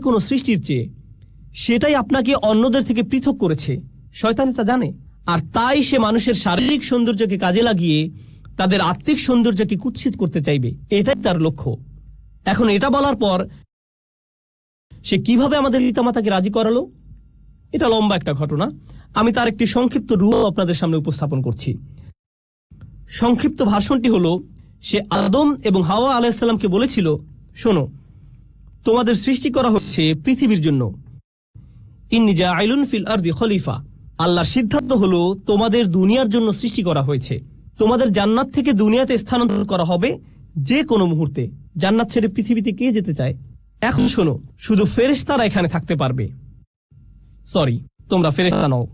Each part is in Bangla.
কোনো সৃষ্টির চেয়ে, সেটাই আপনাকে অন্যদের থেকে পৃথক করেছে। শয়তান তা জানে, আর তাই সে মানুষের শারীরিক সৌন্দর্যকে কাজে লাগিয়ে তাদের আত্মিক সৌন্দর্যকে কুৎসিত করতে চাইবে। এটাই তার লক্ষ্য। এখন এটা বলার পর সে কিভাবে আমাদের পিতামাতাকে রাজি করালো, এটা লম্বা একটা ঘটনা। আমি তার একটি সংক্ষিপ্ত রূপ আপনাদের সামনে উপস্থাপন করছি। সংক্ষিপ্ত ভাষণটি হলো, সে আদম এবং হাওয়া আলাইহিস সালামকে বলেছিল, শোনো, তোমাদের সৃষ্টি করা হচ্ছে পৃথিবীর জন্য। ইন্নী জাইলুন ফিল আরদি খলিফা। আল্লাহর সিদ্ধান্ত হলো তোমাদের দুনিয়ার জন্য সৃষ্টি করা হয়েছে। তোমাদের জান্নাত থেকে দুনিয়াতে স্থানান্তর করা হবে যে কোনো মুহূর্তে। জান্নাত ছেড়ে পৃথিবীতে কে যেতে চায়? এখন শোনো, শুধু ফেরেশতারা এখানে থাকতে পারবে। সরি, তোমরা ফেরেশতা নও।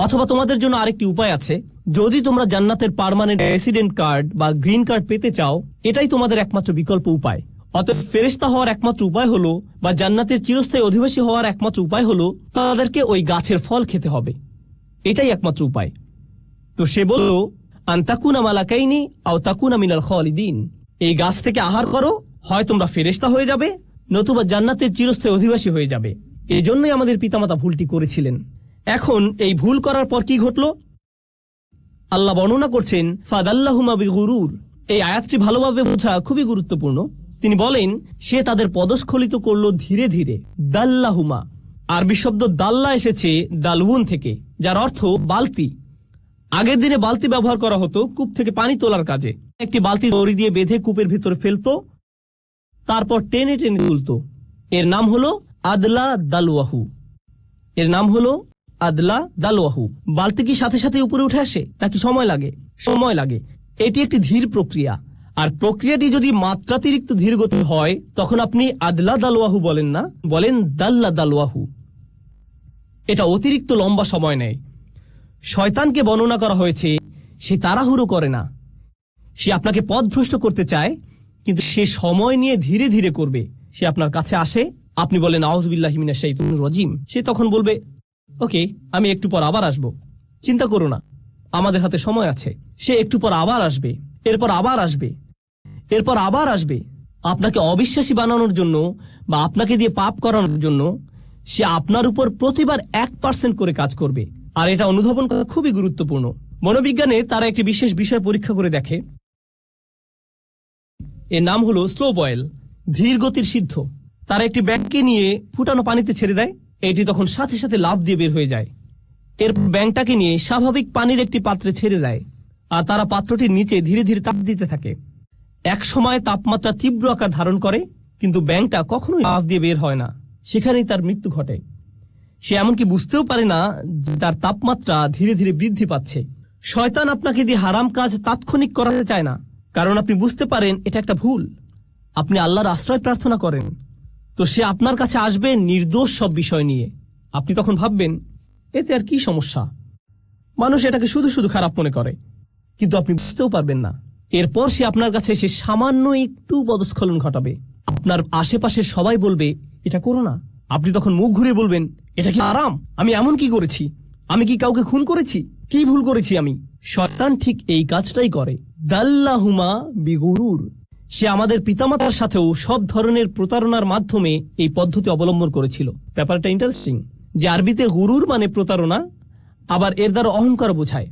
অথবা তোমাদের জন্য আরেকটি উপায় আছে। যদি তোমরা জান্নাতের পার্মানেন্ট রেসিডেন্ট কার্ড বা গ্রিন কার্ড পেতে চাও, এটাই তোমাদের একমাত্র বিকল্প উপায়। অতএব ফেরেশতা হওয়ার একমাত্র উপায় হলো, বা জান্নাতের চিরস্থায়ী অধিবাসী হওয়ার একমাত্র উপায় হলো, তাদেরকে ওই গাছের ফল খেতে হবে। এটাই একমাত্র উপায়। তো সে বলল, আনতাকুনা মালাকাইনি আও তাকুনা মিনাল খালিদিন। এই গাছ থেকে আহার করো, হয় তোমরা ফেরেশতা হয়ে যাবে, নতুবা জান্নাতের চিরস্থায়ী অধিবাসী হয়ে যাবে। এই জন্যই আমাদের পিতামাতা ভুলটি করেছিলেন। এখন এই ভুল করার পর কি ঘটল? আল্লাহ বর্ণনা করছেন, ফাদাল্লাহুমা বিগুরুর। এই আয়াতটি ভালোভাবে বোঝা খুবই গুরুত্বপূর্ণ। তিনি বলেন, সে তাদের পদস্খলিত করলো ধীরে ধীরে। দাল্লাহুমা, আরবি শব্দ দাল্লা এসেছে দালউন থেকে, যার অর্থ বালতি। আগের দিনে বালতি ব্যবহার করা হতো কূপ থেকে পানি তোলার কাজে। একটি বালতি দড়ি দিয়ে বেঁধে কূপের ভিতরে ফেলতো, তারপর টেনে টেনে তুলতো। এর নাম হলো আদলা দালওয়াহু। এর নাম হলো আদলা দালওয়াহু। বালতি কি সাথে সাথে উপরে উঠে আসে নাকি সময় লাগে? সময় লাগে। এটি একটি ধীর প্রক্রিয়া, আর প্রক্রিয়াটি যদি মাত্রাতিরিক্ত ধীর গতি হয়, তখন আপনি আদলা দালওয়াহু বলেন না, বলেন দাল্লা দালওয়াহু। এটা অতিরিক্ত লম্বা সময় নেয়। শয়তানকে বর্ণনা করা হয়েছে, সে তাড়াহুড়ো করে না। সে আপনাকে পথভ্রষ্ট করতে চায়, কিন্তু সে সময় নিয়ে ধীরে ধীরে করবে। সে আপনার কাছে আসে, আপনি বলেন আউযু বিল্লাহি মিনাশ শাইতানির রাজিম। সে তখন বলবে, ওকে, আমি একটু পর আবার আসবো, চিন্তা করো না, আমাদের হাতে সময় আছে। সে একটু পর আবার আসবে, এরপর আবার আসবে, এরপর আবার আসবে। আপনাকে অবিশ্বাসী বানানোর জন্য বা আপনাকে দিয়ে পাপ করানোর জন্য সে আপনার উপর প্রতিবার 1% করে কাজ করবে। আর এটা অনুধাবন করা খুবই গুরুত্বপূর্ণ। মনোবিজ্ঞানে তারা একটি বিশেষ বিষয় পরীক্ষা করে দেখে, এর নাম হলো স্লো বয়েল, ধীর গতির সিদ্ধ। তারা একটি ব্যাঙকে নিয়ে ফুটানো পানিতে ছেড়ে দেয়, এটি তখন সাথে সাথে লাফ দিয়ে বের হয়ে যায়। এর ব্যাঙটাকে নিয়ে স্বাভাবিক পানির একটি পাত্রে ছেড়ে দেয়, আর তারা পাত্রটির নিচে ধীরে ধীরে তাপ দিতে থাকে। এক সময় তাপমাত্রা তীব্র আকার ধারণ করে, কিন্তু ব্যাঙটা কখনোই লাফ দিয়ে বের হয় না। সেখানেই তার মৃত্যু ঘটে। সে এমনকি বুঝতেও পারে না যে তার তাপমাত্রা ধীরে ধীরে বৃদ্ধি পাচ্ছে। শয়তান আপনাকে দিয়ে হারাম কাজ তাৎক্ষণিক করাতে চায় না, কারণ আপনি বুঝতে পারেন এটা একটা ভুল। আপনি আল্লাহর আশ্রয় প্রার্থনা করেন, তো সে আপনার কাছে আসবে নির্দোষ সব বিষয় নিয়ে। আপনি তখন ভাববেন, এতে আর কি সমস্যা, মানুষ এটাকে শুধু শুধু খারাপ মনে করে, কিন্তু আপনি বুঝতেও পারবেন না। এরপর সে আপনার কাছে এসে সামান্য একটু পদস্খলন ঘটাবে। আপনার আশেপাশের সবাই বলবে, এটা করো না। আপনি তখন মুখ ঘুরে বলবেন, এটা কি আরাম? আমি এমন কি করেছি? আমি কি কাউকে খুন করেছি? কি ভুল করেছি আমি? শয়তান ঠিক এই কাজটাই করে। দাল্লাহুমা বিগুরুর। সে আমাদের পিতামাতার সাথেও সব ধরনের প্রতারণার মাধ্যমে এই পদ্ধতি অবলম্বন করেছিল। ব্যাপারটা ইন্টারেস্টিং যে আরবিতে গুরুর মানে প্রতারণা, আবার এর দ্বারা অহংকার বোঝায়।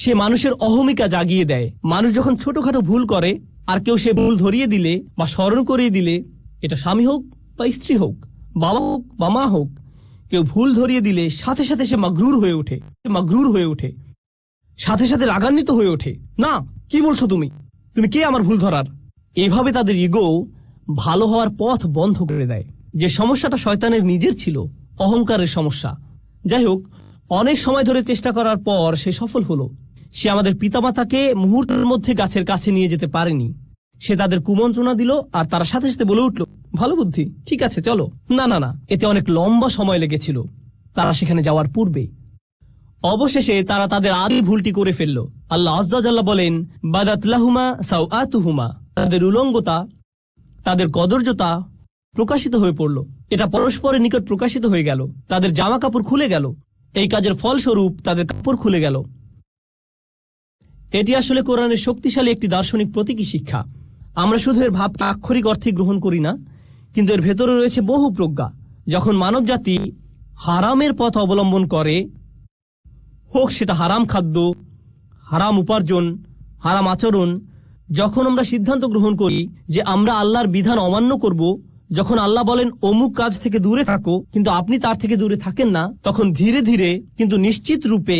সে মানুষের অহমিকা জাগিয়ে দেয়। মানুষ যখন ছোটখাটো ভুল করে, আর কেউ সে ভুল ধরিয়ে দিলে বা স্মরণ করিয়ে দিলে, এটা স্বামী হোক বা স্ত্রী হোক, বাবা হোক বা মা হোক, কেউ ভুল ধরিয়ে দিলে সাথে সাথে সে মাগরুর হয়ে ওঠে, সাথে সাথে রাগান্বিত হয়ে ওঠে। না, কি বলছো তুমি? তুমি কে আমার ভুল ধরার? এভাবে তাদের ইগো ভালো হওয়ার পথ বন্ধ করে দেয়। যে সমস্যাটা শয়তানের নিজের ছিল, অহংকারের সমস্যা। যাই হোক, অনেক সময় ধরে চেষ্টা করার পর সে সফল হলো। সে আমাদের পিতামাতাকে মুহূর্তের মধ্যে গাছের কাছে নিয়ে যেতে পারেনি। সে তাদের কুমন্ত্রণা দিল, আর তারা সাথে সাথে বলে উঠল, ভালো বুদ্ধি, ঠিক আছে চলো। না না না, এতে অনেক লম্বা সময় লেগেছিল তারা সেখানে যাওয়ার পূর্বে। অবশেষে তারা তাদের আদি ভুলটি করে ফেলল। আল্লাহ আযজা ওয়া জাল্লা বলেন, বাদাত লাহুমা সাওআতুহুমা। তাদের উলঙ্গতা, তাদের কদর্যতা প্রকাশিত হয়ে পড়ল। এটা পরস্পরের নিকট প্রকাশিত হয়ে গেল। তাদের জামা কাপড় খুলে গেল। এই কাজের ফলস্বরূপ তাদের কাপড় খুলে গেল। এটি আসলে কোরআনের শক্তিশালী একটি দার্শনিক প্রতীকী শিক্ষা। আমরা শুধু এর ভাবকে আক্ষরিক অর্থে গ্রহণ করি না, কিন্তু এর ভেতরে রয়েছে বহু প্রজ্ঞা। যখন মানব জাতি হারামের পথ অবলম্বন করে, হোক সেটা হারাম খাদ্য, হারাম উপার্জন, হারাম আচরণ, যখন আমরা সিদ্ধান্ত গ্রহণ করি যে আমরা আল্লাহর বিধান অমান্য করব, যখন আল্লাহ বলেন অমুক কাজ থেকে দূরে থাকো কিন্তু আপনি তার থেকে দূরে থাকেন না, তখন ধীরে ধীরে কিন্তু নিশ্চিত রূপে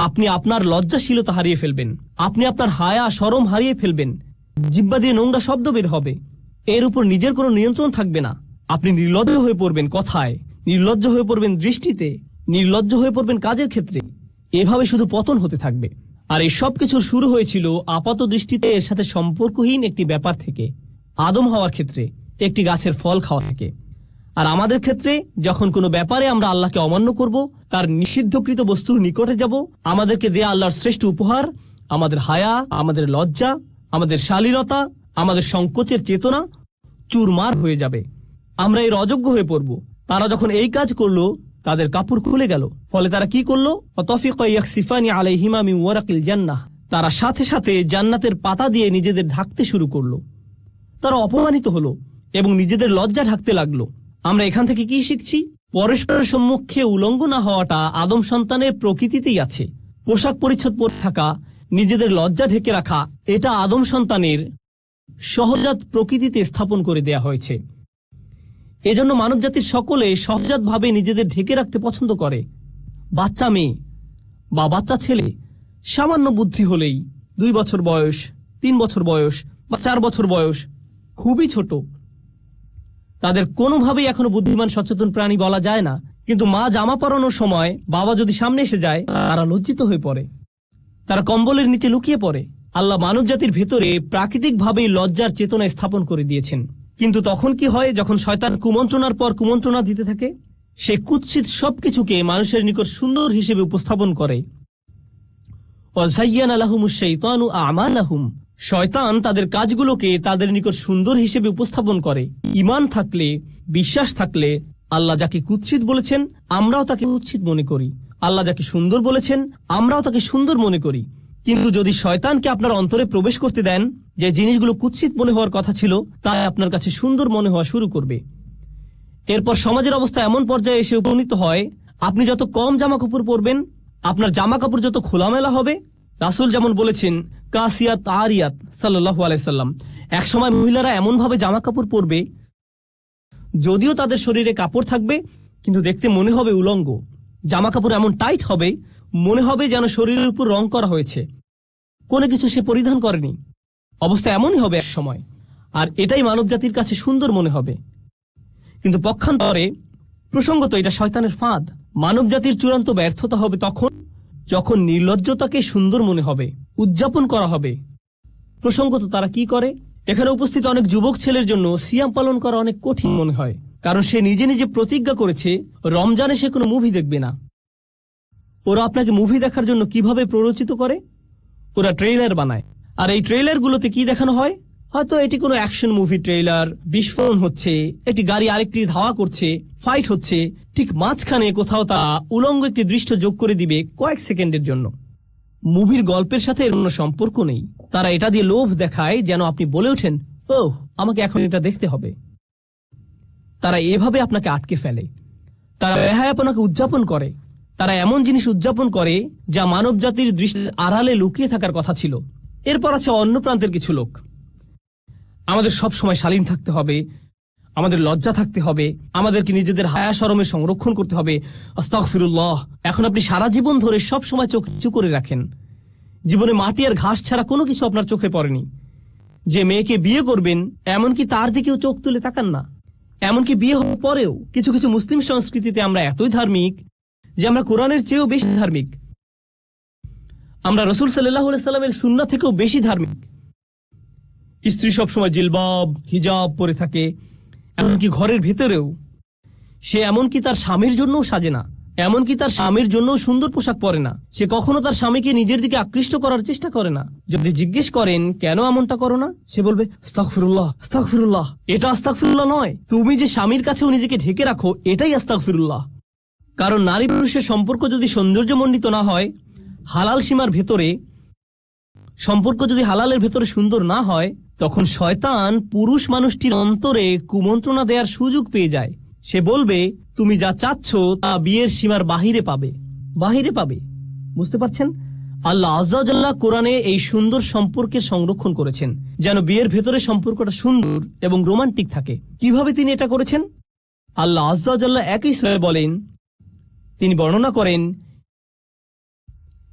আপনি আপনার লজ্জাশীলতা হারিয়ে ফেলবেন, আপনি আপনার হায়া শরম হারিয়ে ফেলবেন, জিহ্বা দিয়ে নোংরা শব্দ বের হবে, এর উপর নিজের কোনো নিয়ন্ত্রণ থাকবে না। আপনি নির্লজ্জ হয়ে পড়বেন কথায়, নির্লজ্জ হয়ে পড়বেন দৃষ্টিতে, নির্লজ্জ হয়ে পড়বেন কাজের ক্ষেত্রে। এভাবে শুধু পতন হতে থাকবে। আর এই সব কিছুর শুরু হয়েছিল আপাত দৃষ্টিতে এর সাথে সম্পর্কহীন একটি ব্যাপার থেকে, আদম হওয়ার ক্ষেত্রে একটি গাছের ফল খাওয়া থেকে। আর আমাদের ক্ষেত্রে যখন কোনো ব্যাপারে আমরা আল্লাহকে অমান্য করব, তার নিষিদ্ধকৃত বস্তুর নিকটে যাব, আমাদেরকে দেয়া আল্লাহর শ্রেষ্ঠ উপহার, আমাদের হায়া, আমাদের লজ্জা, আমাদের শালীনতা, আমাদের সংকোচের চেতনা চুরমার হয়ে যাবে। আমরা এর অযোগ্য হয়ে পড়ব। তারা যখন এই কাজ করলো, তাদের কাপড় খুলে গেল। ফলে তারা কি করলো? তারা সাথে সাথে জান্নাতের পাতা দিয়ে নিজেদের ঢাকতে শুরু করলো। তারা অপমানিত হলো এবং নিজেদের লজ্জা ঢাকতে লাগলো। আমরা এখান থেকে কি শিখছি? পরস্পরের সম্মুখে উলঙ্গ না হওয়াটা আদম সন্তানের প্রকৃতিতেই আছে। পোশাক পরিচ্ছদ পরে থাকা, নিজেদের লজ্জা ঢেকে রাখা, এটা আদম সন্তানের সহজাত প্রকৃতিতে স্থাপন করে দেয়া হয়েছে। এজন্য মানব জাতির সকলে সহজাত ভাবে নিজেদের ঢেকে রাখতে পছন্দ করে। বাচ্চা মেয়ে বা বাচ্চা ছেলে সামান্য বুদ্ধি হলেই 2 বছর বয়স, 3 বছর বয়স বা 4 বছর বয়স, খুবই ছোট, তাদের কোনোভাবেই এখনো বুদ্ধিমান সচেতন প্রাণী বলা যায় না। কিন্তু মা জামা পরানোর সময় বাবা যদি সামনে এসে যায়, তারা লজ্জিত হয়ে পড়ে, তারা কম্বলের নিচে লুকিয়ে পড়ে। আল্লাহ মানব জাতির ভেতরে প্রাকৃতিকভাবেই লজ্জার চেতনা স্থাপন করে দিয়েছেন। কিন্তু তখন কি হয়? যখন শয়তান কুমন্ত্রণার পর কুমন্ত্রণা দিতে থাকে, সে কুৎসিত সবকিছুকে মানুষের নিকট সুন্দর হিসেবে উপস্থাপন করে। শয়তান তাদের কাজগুলোকে তাদের নিকট সুন্দর হিসেবে উপস্থাপন করে। ঈমান থাকলে, বিশ্বাস থাকলে, আল্লাহ যাকে কুৎসিত বলেছেন আমরাও তাকে কুৎসিত মনে করি, আল্লাহ যাকে সুন্দর বলেছেন আমরাও তাকে সুন্দর মনে করি। কিন্তু যদি শয়তানকে আপনার অন্তরে প্রবেশ করতে দেন, যে জিনিসগুলো কুৎসিত মনে হওয়ার কথা ছিল তা আপনার কাছে সুন্দর মনে হওয়া শুরু করবে। এরপর সমাজের অবস্থা এমন পর্যায়ে এসে উপনীত হয়, আপনি যত কম জামা কাপড় পরবেন, আপনার জামা কাপড় যত খোলামেলা হবে। রাসূল যেমন বলেছেন, কাসিয়াত আরিয়াত সাল্লাল্লাহু আলাইহি সাল্লাম, এক সময় মহিলারা এমন ভাবে জামা কাপড় পরবে, যদিও তাদের শরীরে কাপড় থাকবে কিন্তু দেখতে মনে হবে উলঙ্গ। জামা কাপড় এমন টাইট হবে, মনে হবে যেন শরীরের উপর রং করা হয়েছে, কোনো কিছু সে পরিধান করেনি। অবস্থা এমনই হবে এক সময়, আর এটাই মানব জাতির কাছে সুন্দর মনে হবে। কিন্তু পক্ষান্তরে প্রসঙ্গত এটা শয়তানের ফাঁদ। মানব জাতির চূড়ান্ত ব্যর্থতা হবে তখন যখন নির্লজ্জতাকে সুন্দর মনে হবে, উদযাপন করা হবে। প্রসঙ্গত তারা কি করে? এখানে উপস্থিত অনেক যুবক ছেলের জন্য সিয়াম পালন করা অনেক কঠিন মনে হয়, কারণ সে নিজে নিজে প্রতিজ্ঞা করেছে রমজানে সে কোনো মুভি দেখবে না। ওরা আপনাকে মুভি দেখার জন্য কিভাবে প্ররোচিত করে? ওরা ট্রেইলার বানায়, আর এই ট্রেইলারগুলোতে কি দেখানো হয়? হয়তো এটি কোনো অ্যাকশন মুভি ট্রেইলার, বিস্ফোরণ হচ্ছে, একটি গাড়ি আরেকটি ধাওয়া করছে, ফাইট হচ্ছে, ঠিক মাঝখানে কোথাও তা উলঙ্গ একটি দৃশ্য যোগ করে দিবে কয়েক সেকেন্ডের জন্য। মুভির গল্পের সাথে এর কোনো সম্পর্ক নেই। তারা এটা দিয়ে লোভ দেখায় যেন আপনি বলে ওঠেন, ওহ আমাকে এখন এটা দেখতে হবে। তারা এভাবে আপনাকে আটকে ফেলে। তারা বেহায়াপনাকে উদযাপন করে। তারা এমন জিনিস উদযাপন করে যা মানব জাতির দৃষ্টির আড়ালে লুকিয়ে থাকার কথা ছিল। এরপর আছে অন্য প্রান্তের কিছু লোক। আমাদের সব সময় শালীন থাকতে হবে, আমাদের লজ্জা থাকতে হবে, আমাদেরকে নিজেদের হায়া শরমের সংরক্ষণ করতে হবে। আস্তাগফিরুল্লাহ। এখন আপনি সারা জীবন ধরে সব সময় চোখ নিচু করে রাখেন। জীবনে মাটি আর ঘাস ছাড়া কোনো কিছু আপনার চোখে পড়েনি। যে মেয়েকে বিয়ে করবেন এমনকি তার দিকেও চোখ তুলে তাকান না। এমনকি বিয়ে হওয়ার পরেও কিছু কিছু মুসলিম সংস্কৃতিতে আমরা এতই ধার্মিক যে আমরা কোরআনের চেয়েও বেশি ধার্মিক। আমরা রাসূল সাল্লাল্লাহু আলাইহি সাল্লামের সুন্নাহ থেকেও বেশি ধার্মিক। স্ত্রী সবসময় জিলবাব, হিজাব পরে থাকে, এমনকি ঘরের ভেতরেও সে এমনকি তার স্বামীর জন্যও সাজে না, এমনকি তার স্বামীর জন্য সুন্দর পোশাক পরে না। সে কখনো তার স্বামীকে নিজের দিকে আকৃষ্ট করার চেষ্টা করে না। যদি জিজ্ঞেস করেন কেন এমনটা করো না, সে বলবে আস্তাগফিরুল্লাহ, আস্তাগফিরুল্লাহ। এটা আস্তাগফিরুল্লাহ নয়, তুমি যে স্বামীর কাছেও নিজেকে ঢেকে রাখো এটাই আস্তাগফিরুল্লাহ। কারণ নারী পুরুষের সম্পর্ক যদি সৌন্দর্যমণ্ডিত না হয়, হালাল সীমার ভেতরে সম্পর্ক যদি হালালের ভেতরে সুন্দর না হয়, তখন শয়তান পুরুষ মানুষটির অন্তরে কুমন্ত্রণা দেওয়ার সুযোগ পেয়ে যায়। সে বলবে, তুমি যা চাচ্ছ তা বিয়ের সীমার বাহিরে পাবে। বুঝতে পারছেন? আল্লাহ আজ্জা ওয়া জাল্লা কোরআনে এই সুন্দর সম্পর্কের সংরক্ষণ করেছেন, যেন বিয়ের ভেতরে সম্পর্কটা সুন্দর এবং রোমান্টিক থাকে। কিভাবে তিনি এটা করেছেন? আল্লাহ আজ্জা ওয়া জাল্লা একই সূরায় বলেন, তিনি বর্ণনা করেন,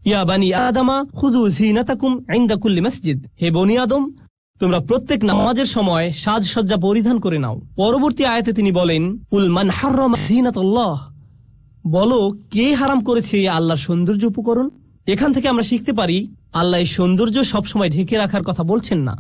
ইয়া বানি আদামা খুযু যিনাতাকুম ইনদা কুল্লি মসজিদ, হে বনি আদম, তোমরা প্রত্যেক নামাজের সময় সাজসজ্জা পরিধান করে নাও। পরবর্তী আয়াতে তিনি বলেন, কুল মান হাররামা যিনাতাল্লাহ, বলো কে হারাম করেছে আল্লাহর সৌন্দর্য উপকরণ। এখান থেকে আমরা শিখতে পারি, আল্লাহ এই সৌন্দর্য সবসময় ঢেকে রাখার কথা বলছেন না।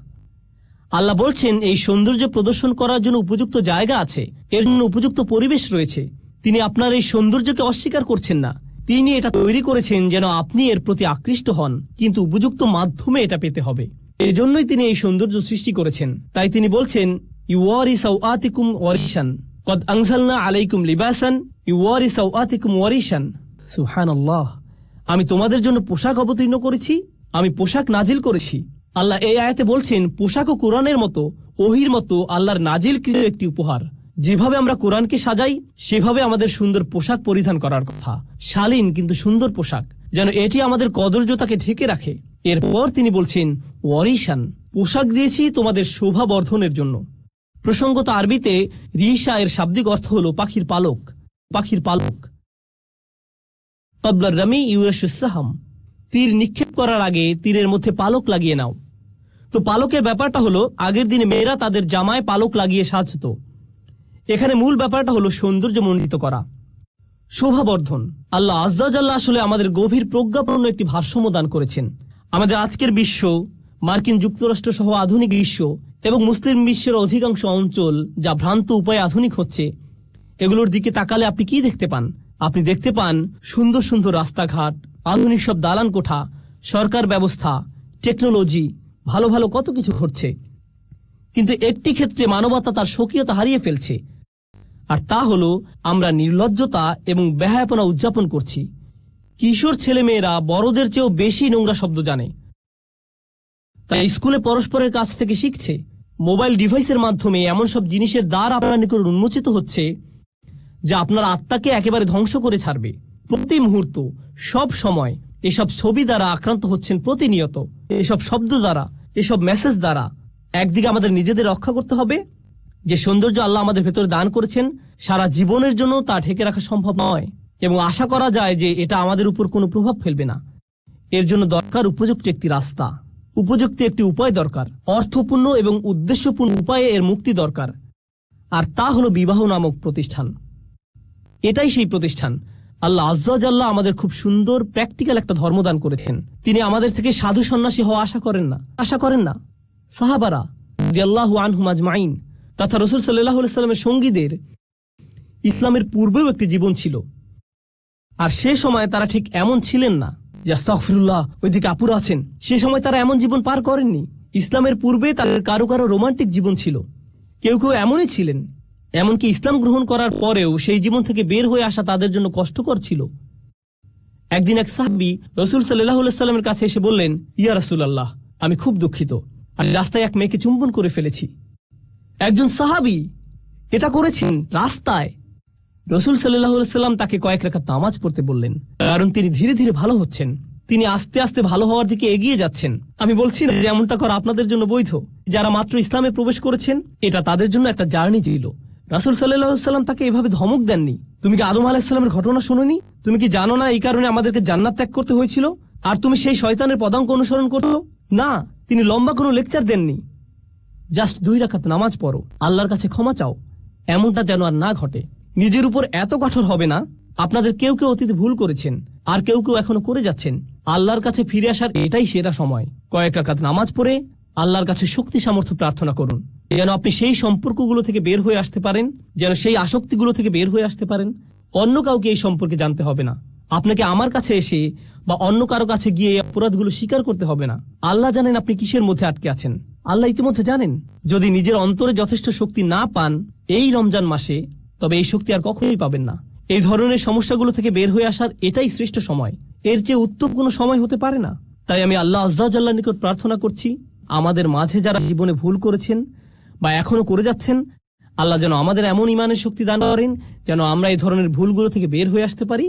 আল্লাহ বলছেন এই সৌন্দর্য প্রদর্শন করার জন্য উপযুক্ত জায়গা আছে, এর জন্য উপযুক্ত পরিবেশ রয়েছে। তিনি আপনার এই সৌন্দর্যকে অস্বীকার করছেন না। তিনি এটা তৈরি করেছেন যেন আপনি এর প্রতি আকৃষ্ট হন, কিন্তু উপযুক্ত মাধ্যমে এটা পেতে হবে। এই জন্যই তিনি এই সৌন্দর্য সৃষ্টি করেছেন। তাই তিনি বলছেন, ইউয়ারি সাওআতিকুম ওয়ারিশান কদ আনজালনা আলাইকুম লিবাসান ইউয়ারি সাওআতিকুম ওয়ারিশান। সুবহানাল্লাহ, আমি তোমাদের জন্য পোশাক অবতীর্ণ করেছি, আমি পোশাক নাজিল করেছি। আল্লাহ এই আয়াতে বলছেন, পোশাকও কোরআনের মতো, ওহির মতো আল্লাহর নাজিলকৃত একটি উপহার। যেভাবে আমরা কোরআনকে সাজাই, সেভাবে আমাদের সুন্দর পোশাক পরিধান করার কথা। শালীন কিন্তু সুন্দর পোশাক, যেন এটি আমাদের কদর্যতাকে ঢেকে রাখে। এরপর তিনি বলছেন, ওয়ারিশান, পোশাক দিয়েছি তোমাদের শোভা বর্ধনের জন্য। প্রসঙ্গত আরবিতে রিশা এর শাব্দিক অর্থ হল পাখির পালক। ক্বাবলা রামি ইউরাশুস সাহাম, তীর নিক্ষেপ করার আগে তীরের মধ্যে পালক লাগিয়ে নাও। তো পালকের ব্যাপারটা হলো, আগের দিনে মেয়েরা তাদের জামায় পালক লাগিয়ে সাজত। এখানে মূল ব্যাপারটা হলো সৌন্দর্য মণ্ডিত করা, শোভাবর্ধন। আল্লাহ আজ্জা ওয়া জাল্লা আসলে আমাদের গভীর প্রজ্ঞাপূর্ণ একটি ভারসাম্য দান করেছেন। আমাদের আজকের বিশ্ব, মার্কিন যুক্তরাষ্ট্র সহ আধুনিক বিশ্ব এবং মুসলিম বিশ্বের অধিকাংশ অঞ্চল যা ভ্রান্ত উপায়ে আধুনিক হচ্ছে, এগুলোর দিকে তাকালে আপনি কি দেখতে পান? আপনি দেখতে পান সুন্দর সুন্দর রাস্তাঘাট, আধুনিক সব দালান কোঠা, সরকার ব্যবস্থা, টেকনোলজি, ভালো ভালো কত কিছু ঘটছে। কিন্তু একটি ক্ষেত্রে মানবতা তার স্বকীয়তা হারিয়ে ফেলছে, আর তা হলো আমরা নির্লজ্জতা এবং বেহায়াপনা উদযাপন করছি। কিশোর ছেলেমেয়েরা বড়দের চেয়েও বেশি নোংরা শব্দ জানে। তাই স্কুলে পরস্পরের কাছ থেকে শিখছে। মোবাইল ডিভাইসের মাধ্যমে এমন সব জিনিসের দ্বার আপনার নিকট উন্মোচিত হচ্ছে যা আপনার আত্মাকে একেবারে ধ্বংস করে ছাড়বে। প্রতি মুহূর্ত, সব সময় এসব ছবি দ্বারা আক্রান্ত হচ্ছেন প্রতিনিয়ত, এসব শব্দ দ্বারা, এসব মেসেজ দ্বারা। একদিকে আমাদের নিজেদের রক্ষা করতে হবে। যে সৌন্দর্য আল্লাহ আমাদের ভেতরে দান করেছেন, সারা জীবনের জন্য তা ঢেকে রাখা সম্ভব নয়, এবং আশা করা যায় যে এটা আমাদের উপর কোনো প্রভাব ফেলবে না। এর জন্য দরকার উপযুক্ত একটি রাস্তা, উপযুক্ত একটি উপায় দরকার, অর্থপূর্ণ এবং উদ্দেশ্যপূর্ণ উপায়ে এর মুক্তি দরকার। আর তা হলো বিবাহ নামক প্রতিষ্ঠান। এটাই সেই প্রতিষ্ঠান। আল্লাহ আজ্জা ওয়া জাল্লা আমাদের খুব সুন্দর প্র্যাকটিক্যাল একটা ধর্মদান করেছেন। তিনি আমাদের থেকে সাধু সন্ন্যাসী হওয়া আশা করেন না। সাহাবারা রাদিয়াল্লাহু আনহুম আজমাইন তথা রাসূল সাল্লাল্লাহু আলাইহি ওয়াসাল্লামের সঙ্গীদের ইসলামের পূর্বেও একটি জীবন ছিল, আর সে সময় তারা ঠিক এমন ছিলেন না যে আস্তাগফিরুল্লাহ ওইদিকে আপুরা আছেন। সে সময় তারা এমন জীবন পার করেননি। ইসলামের পূর্বে তাদের কারো কারো রোমান্টিক জীবন ছিল, কেউ কেউ এমনই ছিলেন। এমনকি ইসলাম গ্রহণ করার পরেও সেই জীবন থেকে বের হয়ে আসা তাদের জন্য কষ্টকর ছিল। একদিন এক সাহাবী রাসূল সাল্লাল্লাহু আলাইহি ওয়াসাল্লামের কাছে এসে বললেন, ইয়া রাসূলুল্লাহ, আমি খুব দুঃখিত, আমি রাস্তায় এক মেয়েকে চুম্বন করে ফেলেছি। একজন সাহাবী এটা করেছেন রাস্তায়। রাসূল সাল্লাল্লাহু আলাইহি ওয়াসাল্লাম তাকে কয়েক রাকাত নামাজ পড়তে বললেন, কারণ তিনি ধীরে ধীরে ভালো হচ্ছেন, তিনি আস্তে আস্তে ভালো হওয়ার দিকে এগিয়ে যাচ্ছেন। আমি বলছি না যে এমনটা করা আপনাদের জন্য বৈধ। যারা মাত্র ইসলামে প্রবেশ করেছেন, এটা তাদের জন্য একটা জার্নি ছিল। রাসূল সাল্লাল্লাহু আলাইহি ওয়াসাল্লাম তাকে এভাবে ধমক দেননি। তুমি কি আদম আলাইহিস সালামের ঘটনা শোনোনি? তুমি কি জানো না এই কারণে আমাদেরকে জান্নাত ত্যাগ করতে হয়েছিল, আর তুমি সেই শয়তানের পদাঙ্ক অনুসরণ করছো? না, তিনি লম্বা কোনো লেকচার দেননি। জাস্ট 2 রাকাত নামাজ পড়ো, আল্লাহর কাছে ক্ষমা চাও, এমনটা যেন আর না ঘটে। নিজের উপর এত কঠোর হবে না। আপনাদের কেউ কেউ অতীতে ভুল করেছেন, আর কেউ কেউ এখনো করে যাচ্ছেন। আল্লাহর কাছে ফিরে আসার এটাই সেরা সময়। কয়েক রাকাত নামাজ পড়ে আল্লাহর কাছে শক্তি সামর্থ্য প্রার্থনা করুন, যেন আপনি সেই সম্পর্কগুলো থেকে বের হয়ে আসতে পারেন, যেন সেই আসক্তিগুলো থেকে বের হয়ে আসতে পারেন। অন্য কাউকে এই সম্পর্কে জানতে হবে না। আপনাকে আমার কাছে এসে বা অন্য কারো কাছে গিয়ে এই অপরাধগুলো স্বীকার করতে হবে না। আল্লাহ জানেন আপনি কিসের মধ্যে আটকে আছেন। আল্লাহ ইতিমধ্যে জানেন। যদি নিজের অন্তরে যথেষ্ট শক্তি না পান এই রমজান মাসে, তবে এই শক্তি আর কখনোই পাবেন না। এই ধরনের সমস্যাগুলো থেকে বের হয়ে আসার এটাই শ্রেষ্ঠ সময়। এর চেয়ে উত্তম কোনো সময় হতে পারে না। তাই আমি আল্লাহ আজ্জা ওয়া জাল্লার নিকট প্রার্থনা করছি, আমাদের মাঝে যারা জীবনে ভুল করেছেন বা এখনো করে যাচ্ছেন, আল্লাহ যেন আমাদের এমন ইমানের শক্তি দান করেন যেন আমরা এই ধরনের ভুলগুলো থেকে বের হয়ে আসতে পারি